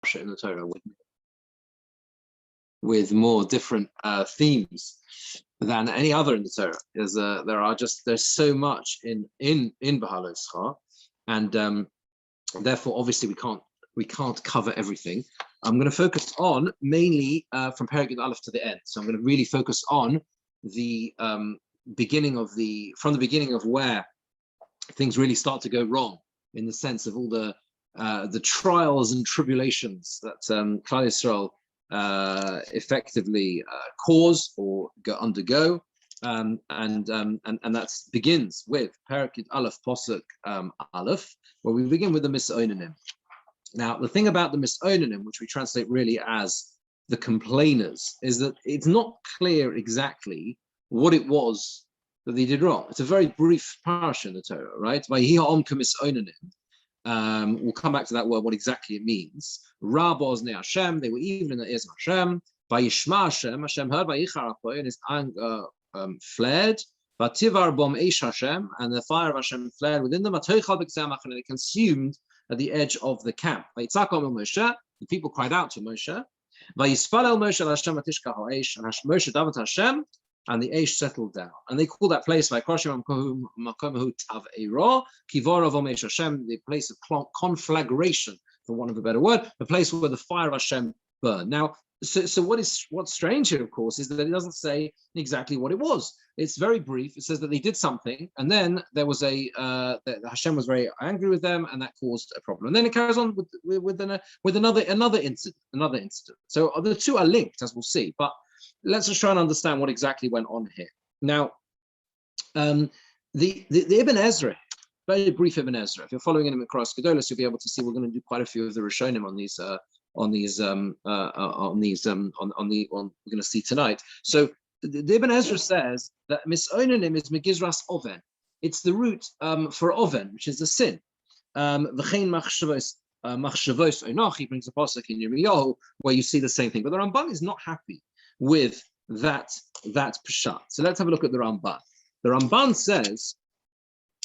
parsha in the Torah with more different themes than any other in the Torah. There's so much in Beha'alotcha, and therefore obviously we can't cover everything. I'm going to focus on mainly from Perek Yud Aleph to the end. So I'm going to really focus on the beginning of where things really start to go wrong, in the sense of all the trials and tribulations that Klal Yisrael effectively cause or undergo, and that begins with Perek Yud Aleph Posuk Aleph, where we begin with the Misonanim. Now, the thing about the Misonanim, which we translate really as the complainers, is that it's not clear exactly what it was that they did wrong. It's a very brief parsha in the Torah, right? We'll come back to that word, what exactly it means. Rabos ne Hashem, they were even in the ears of Hashem. Vayishma Hashem, Hashem heard, Vayichar Apoy, and his anger fled. Vativar bom eish Hashem, and the fire of Hashem fled within them. And they consumed at the edge of the camp. The people cried out to Moshe. Vayispalel Moshe Hashem atishka ha'esh, and Moshe davened to Hashem, and the Eish settled down. And they call that place, the place of conflagration, for want of a better word, the place where the fire of Hashem burned. Now, so what's strange here, of course, is that it doesn't say exactly what it was. It's very brief. It says that they did something, and then there was that Hashem was very angry with them, and that caused a problem. And then it carries on with another incident. So the two are linked, as we'll see. But let's just try and understand what exactly went on here. Now, the Ibn Ezra, very brief Ibn Ezra. If you're following him across Gedolos, you'll be able to see we're going to do quite a few of the Rishonim on we're going to see tonight. So the Ibn Ezra says that Misonanim is Megizras Oven. It's the root for Oven, which is the sin. V'chein machshavos onoch, he brings a pasuk in Yirmiyahu where you see the same thing. But the Ramban is not happy with that pshat. So let's have a look at the Ramban. The Ramban says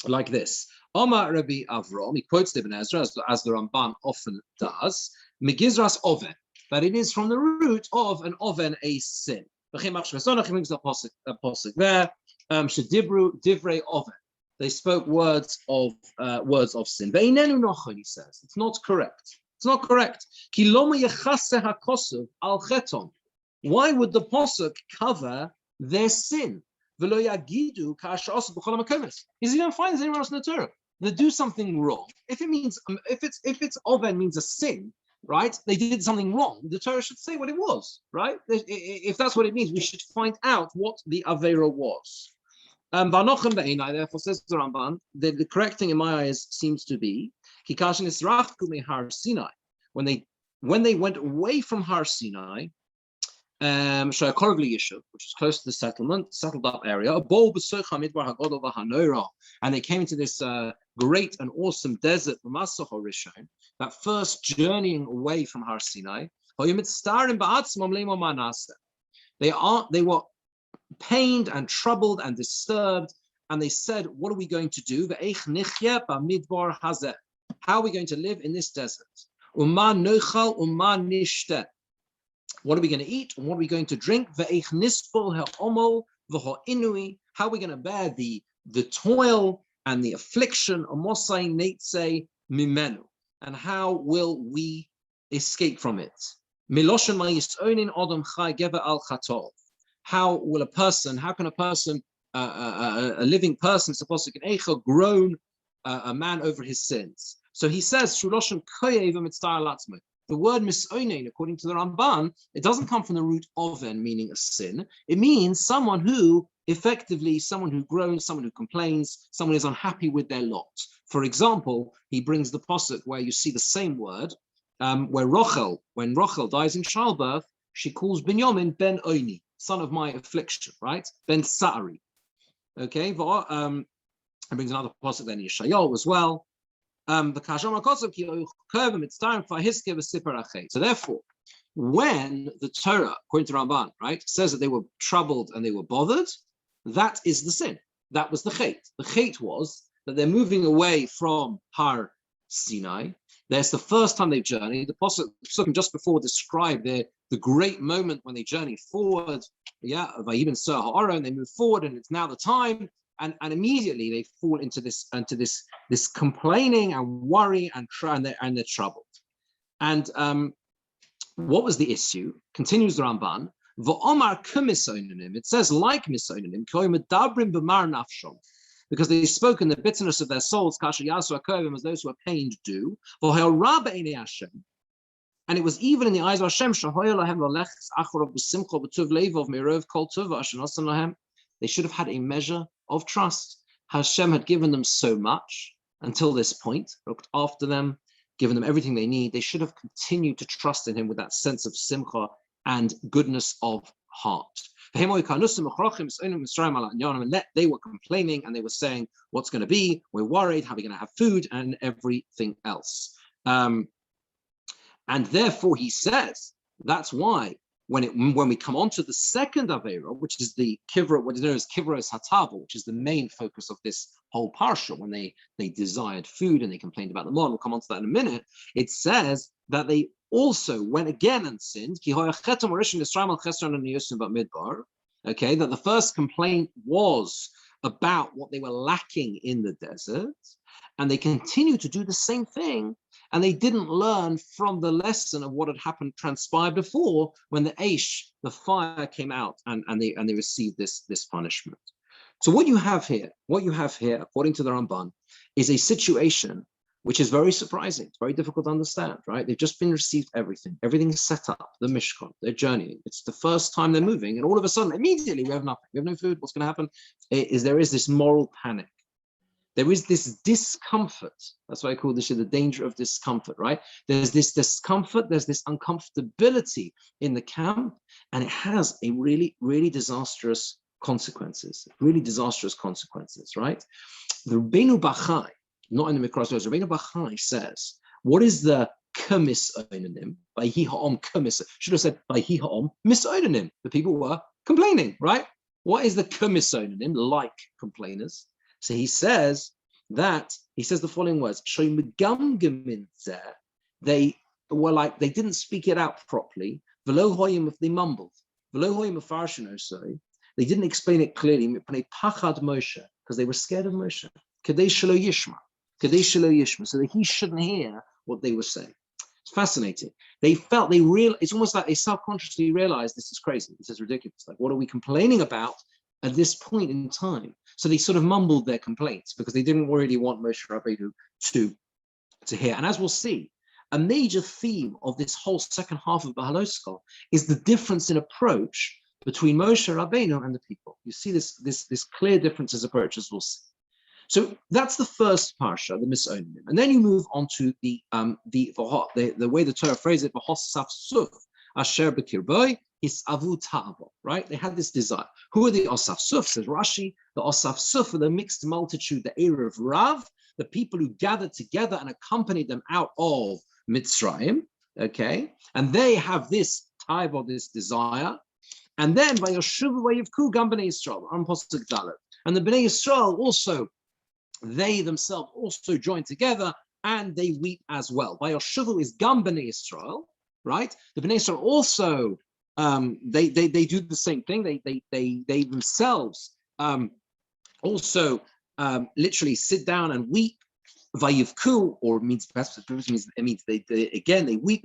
like this: Omar Rabbi Avram, he quotes Ibn Ezra as the Ramban often does, Megizras Oven, that it is from the root of an Oven, a sin. He brings the pasuk there. Shedibru divrei Oven. They spoke words of sin. Ve'inenu nochon, he says. It's not correct. It's not correct. Ki lo meyachaseh hakosuv al cheton. Why would the pasuk cover their sin? V'lo yagidu ka'ashasu b'chol hamakomis. Because you don't find this anywhere else in the Torah. They do something wrong. If it's Oven means a sin, right? They did something wrong. The Torah should say what it was, right? If that's what it means, we should find out what the Avera was. Therefore, says the Ramban, the correct thing in my eyes seems to be when they went away from Har Sinai, which is close to the settled up area, and they came into this great and awesome desert, that first journeying away from Har Sinai. They were pained and troubled and disturbed, and they said, what are we going to do? How are we going to live in this desert? What are we going to eat and what are we going to drink? How are we going to bear the toil and the affliction? And how will we escape from it? How can a person, a living person, supposed to get grown a man over his sins? So he says, the word misonein, according to the Ramban, it doesn't come from the root oven, meaning a sin. It means someone who groans, someone who complains, someone who is unhappy with their lot. For example, he brings the pasuk where you see the same word, when Rachel dies in childbirth, she calls Binyamin Ben Oni, son of my affliction, right? Ben Sa'ari. Okay, it brings another pasuk then in Yeshayahu as well. So therefore, when the Torah, according to Ramban, right, says that they were troubled and they were bothered, that is the sin. That was the chait. The chait was that they're moving away from Har Sinai, There's the first time they've journeyed. The Psukim just before describe the great moment when they journey forward. Yeah, Vayibin Sir Ha'ara, and they move forward, and it's now the time. And immediately they fall into this complaining and worry and they're troubled. And what was the issue? Continues the Ramban. It says like misonanim, because they spoke in the bitterness of their souls, as those who are pained do. And it was even in the eyes of Hashem, they should have had a measure of trust. Hashem had given them so much until this point, looked after them, given them everything they need. They should have continued to trust in him with that sense of simcha and goodness of heart. They were complaining and they were saying, what's going to be? We're worried, how are we going to have food and everything else? And therefore he says, that's why when we come on to the second Avera, which is the Kivra, what is known as Kivros Hatava, which is the main focus of this whole Parsha, when they desired food and they complained about the mod, we'll come on to that in a minute, it says that they also went again and sinned. Okay, that the first complaint was about what they were lacking in the desert, and they continued to do the same thing, and they didn't learn from the lesson of what had transpired before when the Aish, the fire, came out and they received this punishment. So what you have here, according to the Ramban, is a situation which is very surprising. It's very difficult to understand, right? They've just been received everything. Everything's set up, the Mishkan, they're journeying. It's the first time they're moving, and all of a sudden, immediately, we have nothing. We have no food. What's going to happen? There is this moral panic. There is this discomfort. That's why I call this the danger of discomfort, right? There's this discomfort, there's this uncomfortability in the camp, and it has a really, really disastrous consequences, right? The Rabbeinu Bachai, not in the Mikras, Rabbeinu Bachai says, what is the kamis oinanim? By hi ha'om kamis. Should have said by hi ha'om misoinanim. The people were complaining, right? What is the kamis oinanim? Like complainers. So he says the following words: they were like they didn't speak it out properly. If they mumbled, they didn't explain it clearly. Because they were scared of Moshe. So that he shouldn't hear what they were saying. It's fascinating. It's almost like they self-consciously realized this is crazy. This is ridiculous. Like, what are we complaining about at this point in time? So they sort of mumbled their complaints because they didn't really want Moshe Rabbeinu to hear. And as we'll see, a major theme of this whole second half of Beha'alotcha is the difference in approach between Moshe Rabbeinu and the people. You see this clear difference in approach, as we'll see. So that's the first parsha, the misonanim, and then you move on to the way the Torah phrases it, v'hosaf suf asher b'kirboi his avu ta'avo, right? They had this desire. Who are the osaf suf? Says Rashi. The osaf suf are the mixed multitude, the era of Rav, the people who gathered together and accompanied them out of Mitzrayim. Okay, and they have this type of this desire. And then vayoshuvu vayivku gam bnei Yisrael on Pasuk Dalet, and the bnei Yisrael also. They themselves also join together and they weep as well. Vayoshuvu is gam bnei Yisrael, right? The bnei Yisrael also they do the same thing. They themselves also literally sit down and weep. Vayivku, or it means they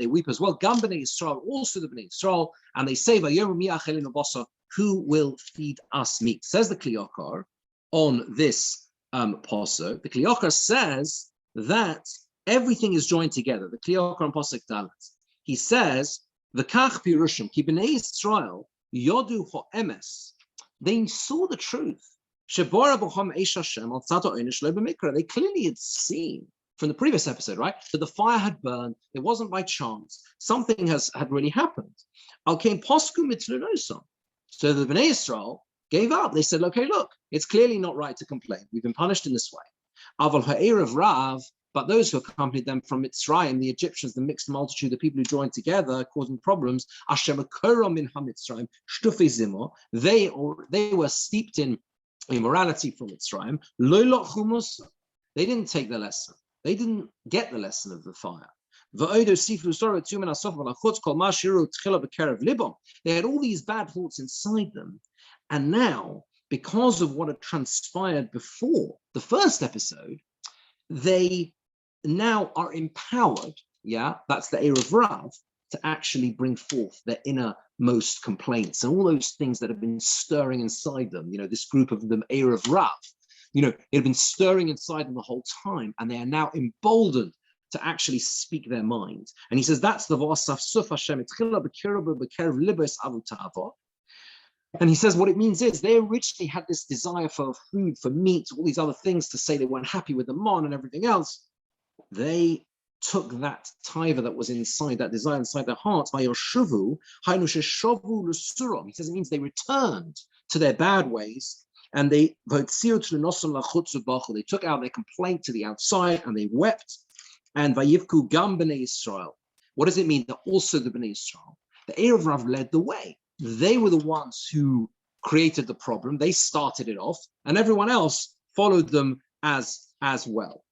weep as well. Gam bnei Yisrael, also the bnei Yisrael, and they say vayomer mi achelinu basar, who will feed us meat? Says the Kli Yakar on this. Pasuk, the Kli Yakar says that everything is joined together. The Kli Yakar on Pasuk Dalet, he says, "V'kach pirushim ki bnei Yisrael yodu ha'emes." They saw the truth. Shebora b'chom eish Hashem al tzato einish lo b'mikra. They clearly had seen from the previous episode, right, that the fire had burned. It wasn't by chance. Something had really happened. Al came posku mitzlunosam. So the bnei Yisrael gave up. They said, okay, look, it's clearly not right to complain. We've been punished in this way. Aval ha'er of Rav, but those who accompanied them from Mitzrayim, the Egyptians, the mixed multitude, the people who joined together, causing problems, Asher Makora min ha'Mitzrayim, shtufi zimo, they were steeped in immorality from Mitzrayim, lo lochu musa. They didn't take the lesson. They didn't get the lesson of the fire. They had all these bad thoughts inside them. And now, because of what had transpired before the first episode, they now are empowered, that's the Erev Rav, to actually bring forth their innermost complaints and all those things that have been stirring inside them. This group of them, Erev Rav, it had been stirring inside them the whole time, and they are now emboldened to actually speak their minds. And he says that's the V'asaf Suf Hashem Etchila B'Kerev Libos Avu Ta'avot. And he says what it means is they originally had this desire for food, for meat, all these other things to say they weren't happy with the mon and everything else. They took that taiva that was inside, that desire inside their hearts, by Yoshuvu, Hainu L'Surom. He says it means they returned to their bad ways, and they took out their complaint to the outside, and they wept. And Vayivku Gam B'nai Yisrael. What does it mean that also the B'nai Yisrael, the Erev Rav, led the way? They were the ones who created the problem. They started it off, and everyone else followed them as well.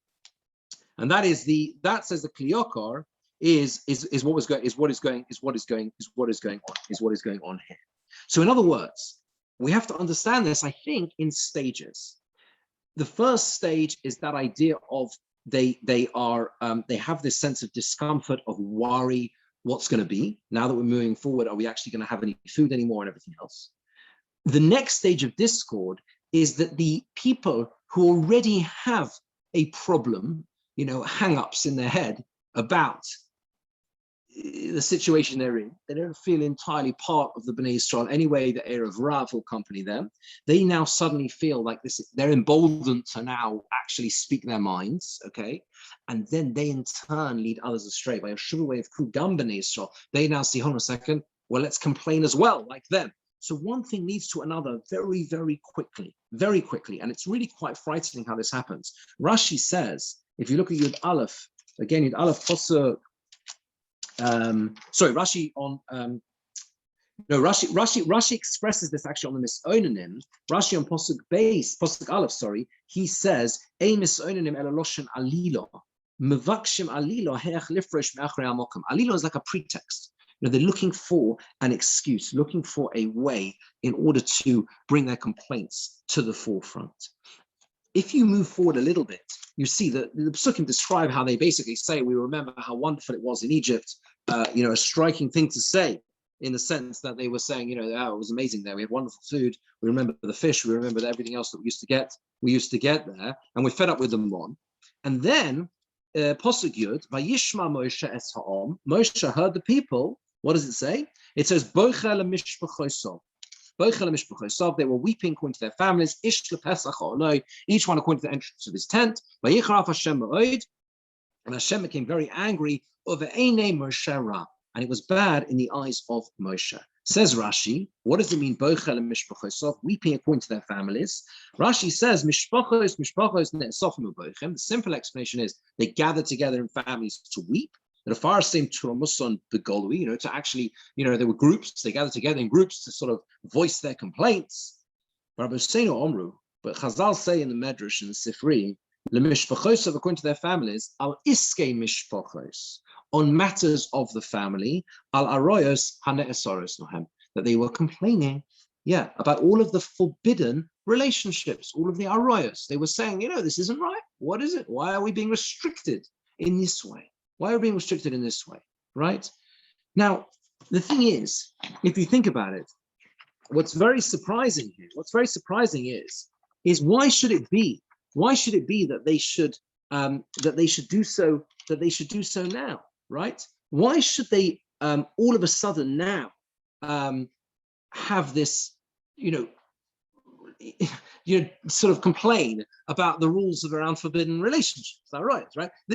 And that says the Kliyokar is what is going on here. So in other words, we have to understand this, I think, in stages. The first stage is that idea of they have this sense of discomfort, of worry, what's going to be now that we're moving forward. Are we actually going to have any food anymore and everything else? The next stage of discord is that the people who already have a problem, hang-ups in their head about the situation they're in, they don't feel entirely part of the Bnei Yisrael anyway, the Erev Rav will accompany them. They now suddenly feel like this, they're emboldened to now actually speak their minds, okay? And then they in turn lead others astray. By a shuvu way of Kugam Bnei Yisrael, they now see, hold on a second, well, let's complain as well, like them. So one thing leads to another very, very quickly. And it's really quite frightening how this happens. Rashi says, if you look at Yud Aleph, again, Yud Aleph Pasuk, Rashi expresses this actually on the Misonanim. Rashi on Pasuk Aleph, he says, "Ei Misonanim elaloshim alilo, mevakshim alilo heach lifresh me'achrei hamokum." Alilo is like a pretext. They're looking for an excuse, looking for a way in order to bring their complaints to the forefront. If you move forward a little bit, you see that the Psukim describe how they basically say, we remember how wonderful it was in Egypt, a striking thing to say in the sense that they were saying, it was amazing there. We had wonderful food. We remember the fish. We remember everything else that we used to get. We used to get there, and we're fed up with them on. And then, Pasuk Yud, Vayishma Moshe es ha'om. Moshe heard the people. What does it say? It says, Bochel mishpachosav. They were weeping according to their families. Each one according to the entrance of his tent. And Hashem became very angry over Moshe, and it was bad in the eyes of Moshe. Says Rashi, what does it mean? Weeping according to their families. Rashi says, the simple explanation is they gathered together in families to weep. The far same Turamuson Begolui, to actually, there were groups, they gathered together in groups to sort of voice their complaints. But Chazal say in the Medrash and the Sifri, Lemishpachos, according to their families, al iske mishpachos, on matters of the family, al aroyos haneesaros nohem, that they were complaining, about all of the forbidden relationships, all of the aroyos. They were saying, this isn't right. What is it? Why are we being restricted in this way? Why are we being restricted in this way, right? Now, the thing is, if you think about it, what's very surprising is why should it be that they should do so now, right? Why should they all of a sudden now have this, sort of complain about the rules around forbidden relationships? Is that right?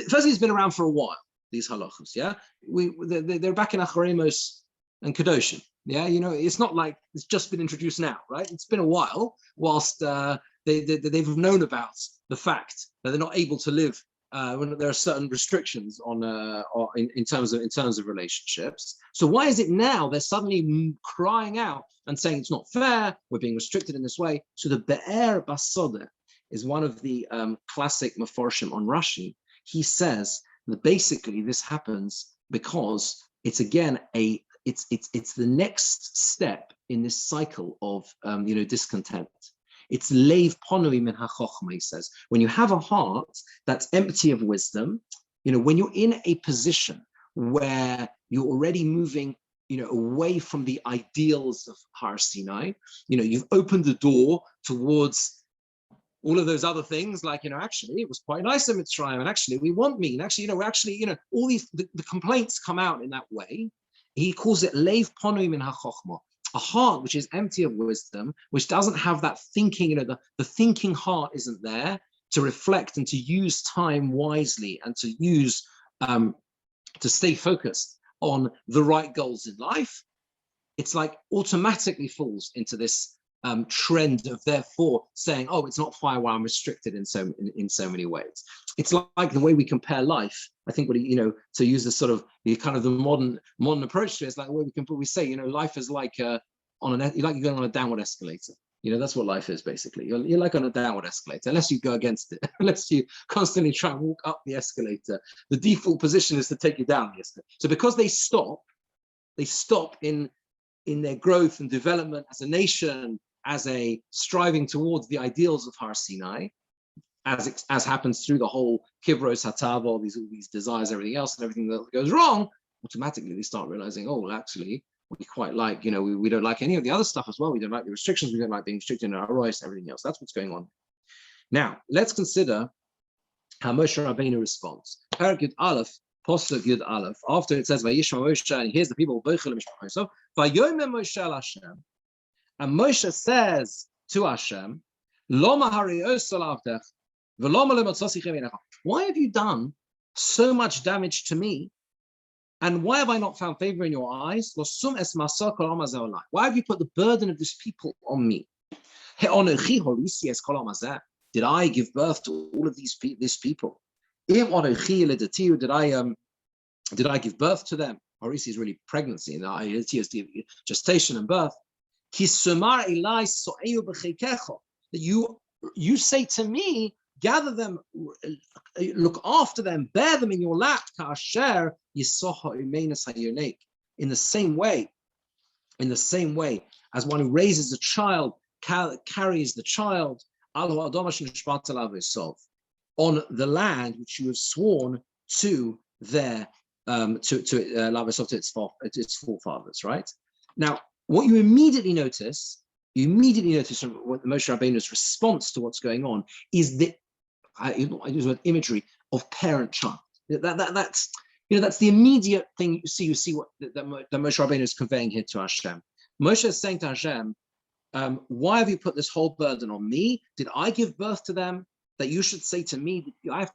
Firstly, it's been around for a while. These halachos, they're back in Acharemos and Kedoshim. It's not like it's just been introduced now, right? It's been a while whilst they've known about the fact that they're not able to live when there are certain restrictions on in terms of relationships. So why is it now they're suddenly crying out and saying it's not fair, we're being restricted in this way? So the Be'er Basodeh is one of the classic Meforshim on Rashi. he says that basically this happens because it's again it's the next step in this cycle of discontent. It's leiv ponui min hachochma, he says. When you have a heart that's empty of wisdom, when you're in a position where you're already moving away from the ideals of Har Sinai, you've opened the door towards all of those other things, like, actually, it was quite nice in Mitzrayim, and actually, we want me, and actually, all these, the complaints come out in that way. He calls it leiv ponui min hachochma, a heart which is empty of wisdom, which doesn't have that thinking, the thinking heart isn't there to reflect and to use time wisely and to use, to stay focused on the right goals in life. It's like automatically falls into this trend of therefore saying, oh, it's not fire while I'm restricted in so many ways. It's like the way we compare life. I think what to use this sort of the modern approach to it, it's like the way we say, life is like you're going on a downward escalator. That's what life is basically. You're like on a downward escalator, unless you go against it, unless you constantly try and walk up the escalator. The default position is to take you down the escalator. So because they stop in their growth and development as a nation, as a striving towards the ideals of Har Sinai, as happens through the whole Kibros Hatava, all these desires, everything else, and everything that goes wrong, automatically they start realizing, oh, well, actually, we quite like, we don't like any of the other stuff as well. We don't like the restrictions. We don't like being restricted in our rights, everything else. That's what's going on. Now, let's consider how Moshe Rabbeinu responds. Perek Yud Aleph, Pasuk Yud Aleph. After it says, Vayishma Moshe, and here's the people, Bochel Mishpachosav, Vayomer Moshe al Hashem. And Moshe says to Hashem, Loma harios alavdech, v'loma lemotzosichem einecha. Why have you done so much damage to me? And why have I not found favor in your eyes? Why have you put the burden of this people on me? Did I give birth to all of this people? Did I give birth to them? Horisi is really pregnancy, and it is the gestation and birth. That you say to me, gather them, look after them, bear them in your lap, in the same way as one who raises a child carries the child on the land which you have sworn to their to its forefathers. Right now, what you immediately notice from what Moshe Rabbeinu's response to what's going on is the I use the imagery of parent-child. That's the immediate thing you see what that Moshe Rabbeinu is conveying here to Hashem. Moshe is saying to Hashem, why have you put this whole burden on me? Did I give birth to them? That you should say to me that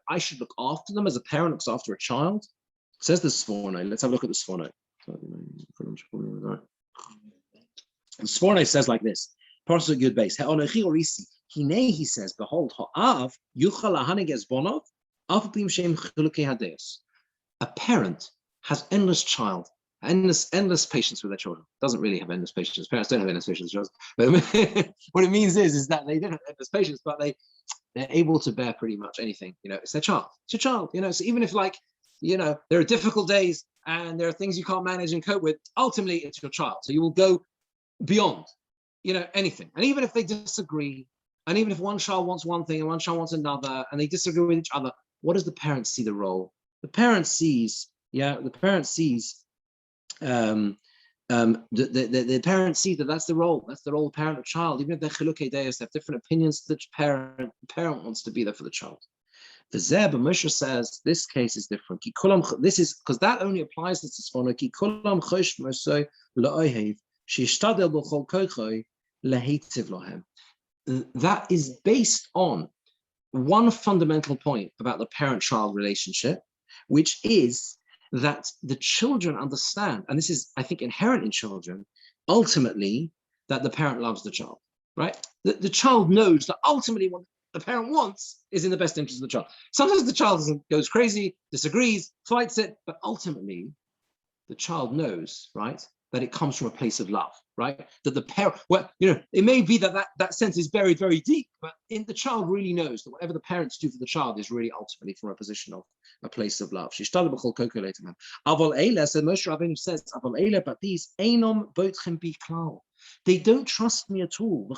I should look after them as a parent looks after a child? It says the Sforno. Let's have a look at the Sforno. The Sforno says like this. Parsha Yud Beis. He'onochi orisi. Hine, he says, behold, ha'av yuchal lahanig bonov af b'im shem chilukei hadeus. A parent has endless patience with their children. Doesn't really have endless patience. Parents don't have endless patience with children. But what it means is that they don't have endless patience, but they're able to bear pretty much anything. It's their child. It's your child. So even if there are difficult days and there are things you can't manage and cope with, ultimately it's your child. So you will go beyond, anything. And even if they disagree, and even if one child wants one thing and one child wants another, and they disagree with each other, what does the parent see the role? The parent sees the parent sees that that's the role. That's the role of parent and child. Even if they're chilukei deos, they have different opinions. The parent wants to be there for the child. The Zeb Moshe says this case is different. This is because that only applies to Tzfona. Ki kulam chosh mosoi la'ohev sheishtadel b'chol kochoi lehitiv lohem. That is based on one fundamental point about the parent-child relationship, which is that the children understand, and this is, I think, inherent in children, ultimately, that the parent loves the child, right? The child knows that ultimately what the parent wants is in the best interest of the child. Sometimes the child goes crazy, disagrees, fights it, but ultimately, the child knows, right, that it comes from a place of love, right? That the parent, well, it may be that sense is buried very deep, but the child really knows that whatever the parents do for the child is really ultimately from a position of a place of love. Aval Eila, so Moshe Rabbeinu says, Aval Eila, but these Einom Boitchem Bi Klal. They don't trust me at all.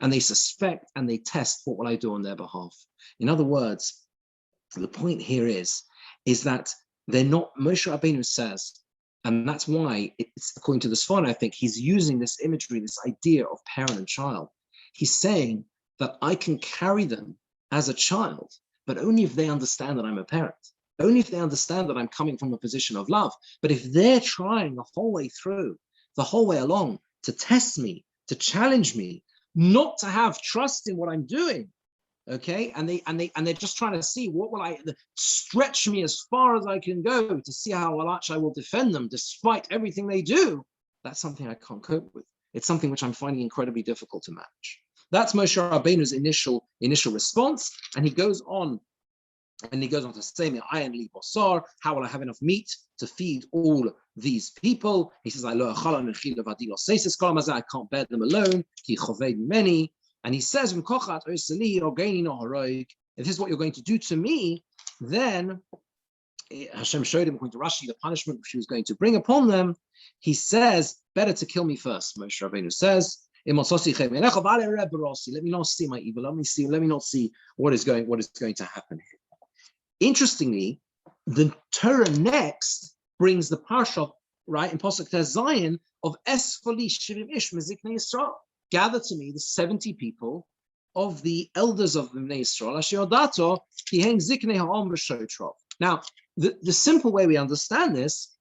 And they suspect and they test what will I do on their behalf. In other words, the point here is that they're not, Moshe Rabbeinu says, and that's why it's according to the Sfon, I think he's using this imagery, this idea of parent and child. He's saying that I can carry them as a child, but only if they understand that I'm a parent. Only if they understand that I'm coming from a position of love. But if they're trying the whole way through, the whole way along, to test me, to challenge me, not to have trust in what I'm doing, okay, and they're just trying to see what will I stretch me as far as I can go to see how much I will defend them despite everything they do. That's something I can't cope with. It's something which I'm finding incredibly difficult to manage. That's Moshe Rabbeinu's initial response, and he goes on to say, how will I have enough meat to feed all these people? He says, I can't bear them alone. And he says, if this is what you're going to do to me, then Hashem showed him, according to Rashi, the punishment which he was going to bring upon them. He says, better to kill me first. Moshe Rabbeinu says, let me not see my evil. Let me not see what is going to happen here. Interestingly, the Torah next brings the parsha, right, in Pasuk Zion, of Esfali Shivim Ish Meziknei Yisrael. Gather to me the 70 people of the elders of the Bnei Yisrael. Asher Kiheng Ziknei Ha'am B'Shotrov. Now, the simple way we understand this,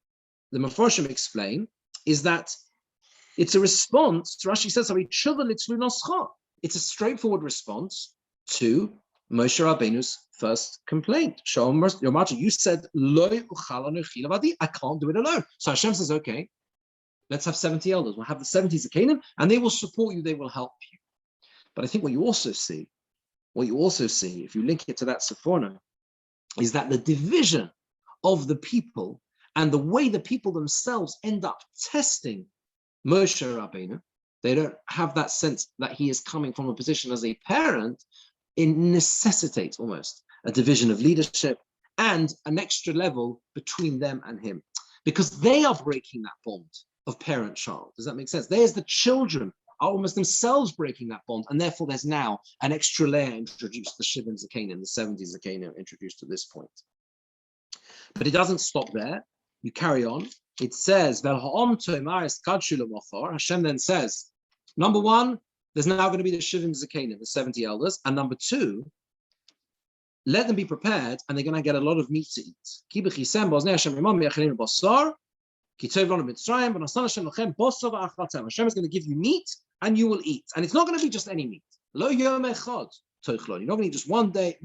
the Mefarshim explain, is that it's a response. Rashi says, it's a straightforward response to Moshe Rabbeinu's first complaint. You said, I can't do it alone. So Hashem says, okay, let's have 70 elders. We'll have the 70s of Canaan, and they will support you, they will help you. But I think what you also see, if you link it to that Sephorah, is that the division of the people and the way the people themselves end up testing Moshe Rabbeinu, they don't have that sense that he is coming from a position as a parent. It necessitates almost a division of leadership and an extra level between them and him, because they are breaking that bond of parent-child. Does that make sense? There's the children are almost themselves breaking that bond, and therefore there's now an extra layer introduced, the Shivim Zakanim, the 70s Zakanim introduced to this point. But it doesn't stop there. You carry on. It says, Hashem then says, number one, there's now going to be the Shivim Zakanim, the 70 elders, and number two, let them be prepared, and they're going to get a lot of meat to eat. Hashem is going to give you meat, and you will eat. And it's not going to be just any meat. You're not going to eat just one day.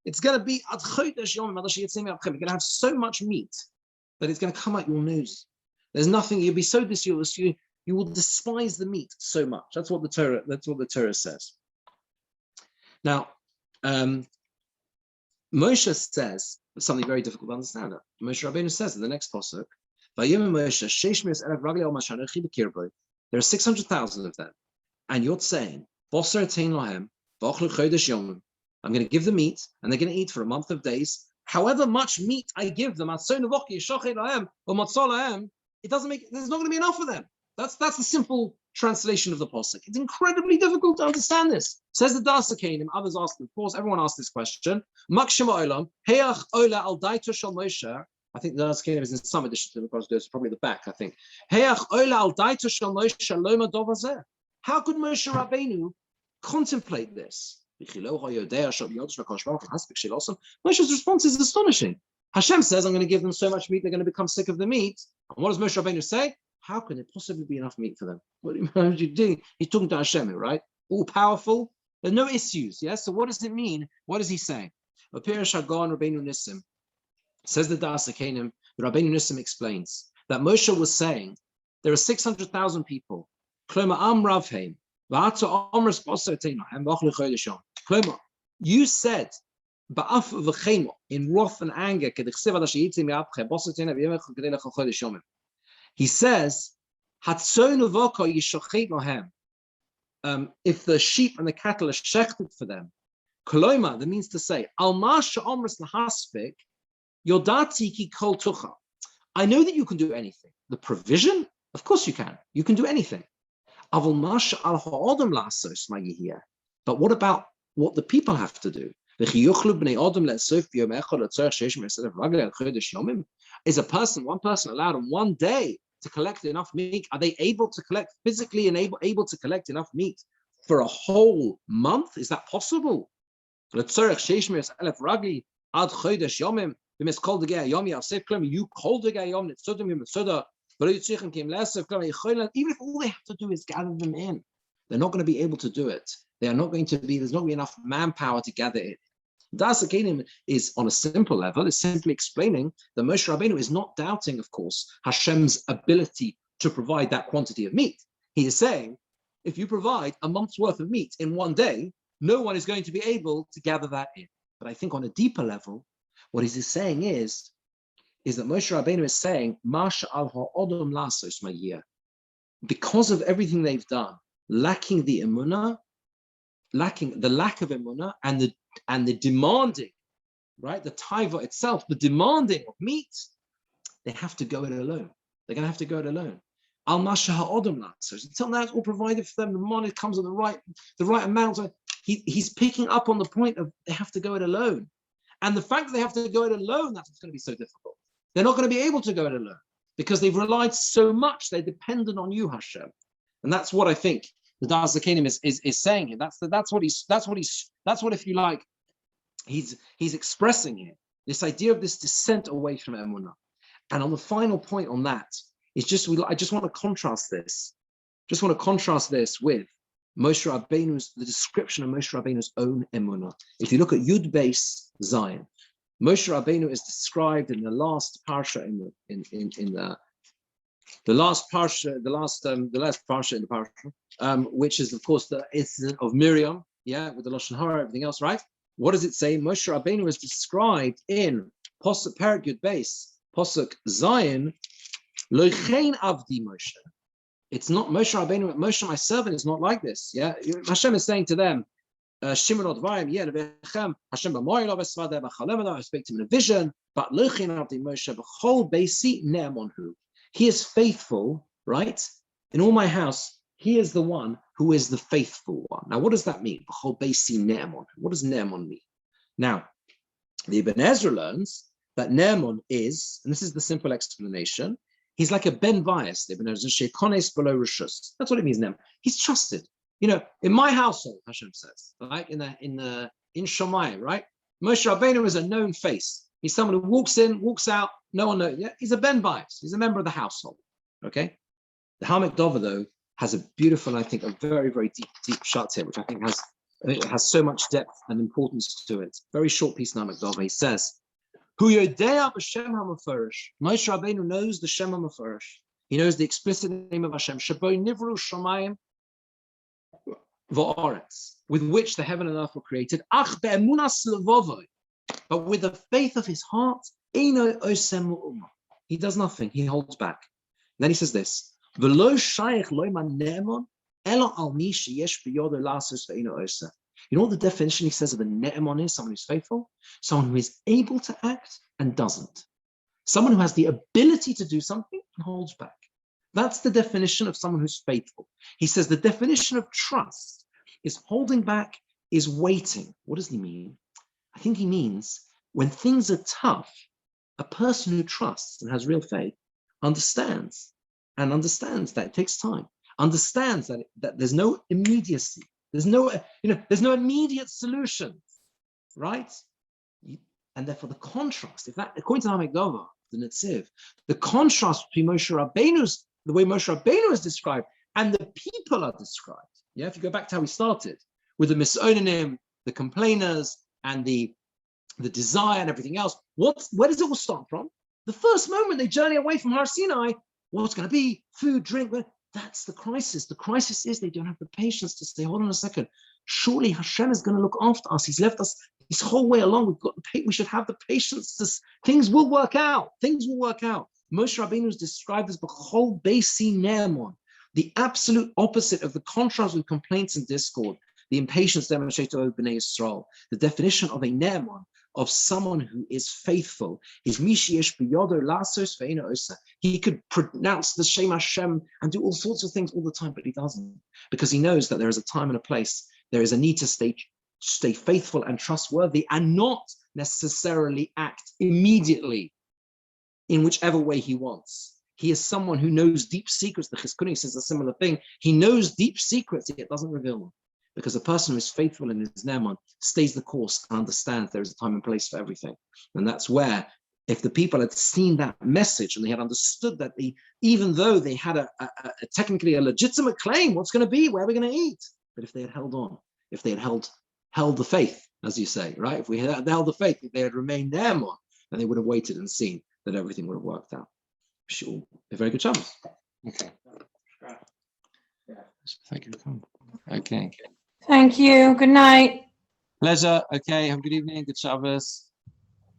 It's going to be, you're going to have so much meat that it's going to come out your nose. There's nothing, you'll be so disused, you will despise the meat so much. That's what the Torah says. Now, Moshe says something very difficult to understand. Moshe Rabbeinu says in the next pasuk, there are 600,000 of them, and you're saying, I'm going to give them meat, and they're going to eat for a month of days. However much meat I give them, it doesn't make. There's not going to be enough for them. That's the simple translation of the pasuk. It's incredibly difficult to understand this. Says the Das Akanim. Others ask, of course, everyone asked this question. I think the Das Akanim is in some editions of the Parsha. It's probably the back. I think. How could Moshe Rabbeinu contemplate this? Moshe's response is astonishing. Hashem says, I'm going to give them so much meat, they're going to become sick of the meat. And what does Moshe Rabbeinu say? How can there possibly be enough meat for them? What are you doing? He's talking to Hashem, right? All powerful. There are no issues. Yes. So what does it mean? What does he say? Says the Das Akanim, the Rabbeinu Nissim explains that Moshe was saying there are 600,000 people. You said in wrath and anger. He says, if the sheep and the cattle are shechted for them, koloma, that means to say, I know that you can do anything. The provision, of course you can. You can do anything. But what about what the people have to do? Is one person allowed on one day to collect enough meat? Are they able to collect, physically and able to collect enough meat for a whole month? Is that possible? You called the gayom, even if all they have to do is gather them in, they're not going to be able to do it. They are not going to be, there's not going to be enough manpower to gather it. Das Kenim is on a simple level, is simply explaining that Moshe Rabbeinu is not doubting, of course, Hashem's ability to provide that quantity of meat. He is saying, if you provide a month's worth of meat in one day, no one is going to be able to gather that in. But I think on a deeper level, what he is saying is that Moshe Rabbeinu is saying, Masha al ha'odom lasos ma'yeh, because of everything they've done, lacking the emunah, lacking the lack of emunah, and the demanding, right, the taiva itself, the demanding of meat, they have to go it alone. They're going to have to go it alone. Al masha ha'odom lasos. Until now, it's all provided for them. The money comes at the right amount. He's picking up on the point of they have to go it alone. And the fact that they have to go it alone, that's what's going to be so difficult. They're not going to be able to go it alone because they've relied so much. They're dependent on you, Hashem. And that's what I think the Das Kenim is saying here. That's what if you like, he's expressing here. This idea of this descent away from Emunah. And on the final point on that is I just want to contrast this. Just want to contrast this with Moshe Rabbeinu's, the description of Moshe Rabbeinu's own Emunah. If you look at Yud Beis Zion, Moshe Rabbeinu is described in the last parsha in the last parsha in the parsha, which is of course the incident of Miriam, with the Lashon Hara, everything else, right? What does it say? Moshe Rabbeinu is described in Pasuk Perek Yud Beis, Pasuk Zion, Lochein Avdi Moshe. It's not Moshe Rabbeinu. Moshe, my servant, is not like this. Yeah, Hashem is saying to them, Hashem b'moylo v'svadeh b'chalem, I speak to him in a vision, but Lochein Avdi Moshe b'chol beisi ne'emonhu. He is faithful, right? In all my house, he is the one who is the faithful one. Now, what does that mean? B'chol beisi ne'emon. What does ne'emon mean? Now, the Ibn Ezra learns that ne'emon is, and this is the simple explanation, he's like a ben bias. That's what it means. Ne'emon. He's trusted. In my household, Hashem says, right? In Shammai, right? Moshe Rabbeinu is a known face. He's someone who walks in, walks out, no one knows. Yeah, he's a ben bias. He's a member of the household. Okay. The Hamek Dover, though, has a beautiful, I think, a very, very deep shot here, which I think has so much depth and importance to it. Very short piece in Hamek Dover. He says, Hu yodea b'shem ha'mefurish. Moshe Rabbeinu knows the Shem ha'mefurish. He knows the explicit name of Hashem. Shebo nivru shamayim v'oretz, with which the heaven and earth were created. Ach be'emunas levovoi. But with the faith of his heart, eino osem mu'uma. He does nothing. He holds back. And then he says this, V'lo shayach loiman ne'emon, elo al mi sheyesh biyodo lasos ve'eino osem. You know what the definition he says of a ne'emon is? Someone who's faithful? Someone who is able to act and doesn't. Someone who has the ability to do something and holds back. That's the definition of someone who's faithful. He says the definition of trust is holding back, is waiting. What does he mean? I think he means when things are tough, a person who trusts and has real faith understands that it takes time, understands that there's no immediacy, there's no immediate solution, right? And therefore the contrast, if that, according to Hamek Dover, the Netziv, the contrast between the way Moshe Rabbeinu is described and the people are described. Yeah, if you go back to how we started with the misonanim, the complainers, and the desire and everything else, where does it all start from? The first moment they journey away from Har Sinai, what's going to be? Food, drink. That's the crisis. The crisis is they don't have the patience to say, hold on a second. Surely Hashem is going to look after us. He's left us this whole way along, we should have the patience. Things will work out. Things will work out. Moshe Rabbeinu is described as b'chol beisi ne'emon, the absolute opposite of the contrast with complaints and discord, the impatience demonstrated over Bnei Yisrael. The definition of a ne'emon, of someone who is faithful, is mishiyesh biyodo lasos ve'ena osa. He could pronounce the Shem Hashem and do all sorts of things all the time, but he doesn't, because he knows that there is a time and a place. There is a need to stay faithful and trustworthy, and not necessarily act immediately in whichever way he wants. He is someone who knows deep secrets. The Chizkuni says a similar thing. He knows deep secrets, yet doesn't reveal them. Because a person who is faithful in his ne'eman stays the course and understands there is a time and place for everything. And that's where, if the people had seen that message and they had understood that even though they had a technically a legitimate claim, what's going to be, where are we going to eat? But if they had held on, if they had held the faith, as you say, right? If we had held the faith, if they had remained ne'eman, then they would have waited and seen that everything would have worked out. Sure, a very good chance. Okay. Yeah. Thank you. Okay. Thank you. Good night. Pleasure. Okay. Have a good evening. Good Shabbos.